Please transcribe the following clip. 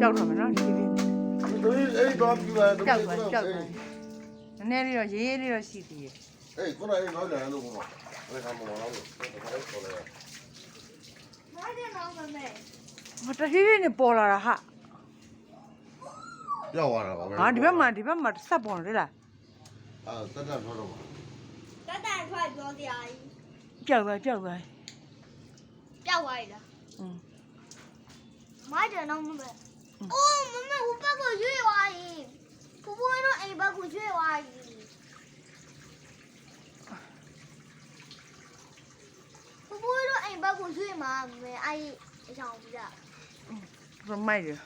ကြောက်တော့မယ်နော်ဒီလေးအဲ့တော့ပြလာတော့ကြောက်နည်းနည်းလေးတော့ရေးလေးတော့ရှိသေးရဲ့အဲ့ခုနကနောက်လာလို့ပေါ့အဲ့ဒါမှမဟုတ်ဘူးဒါလည်းပေါ်လာမိုက်တယ်နော်မမေဟောတတိလေးနဲ့ပေါ်လာတာဟာပြောက်သွားတာပါပဲဟာဒီဘက်မှာဆက်ပေါ်နေလားတက်ထွက်တော့ပါတက်ထွက်ပြောတရားကြီးကြောက်သွားပျောက်သွားပြီလားမိုက်တယ်နော်မမေအိုးမမေဟိုဘက်ကိုရွေ့သွားပြီဘိုးဘိုးတို့အိမ်ဘက်ကိုရွေ့သွားပြီဘိုးဘိုးတို့အိမ်ဘက်ကိုရွေ့မှာမမေအဲ့အကြောင်းပြမိုက်တယ်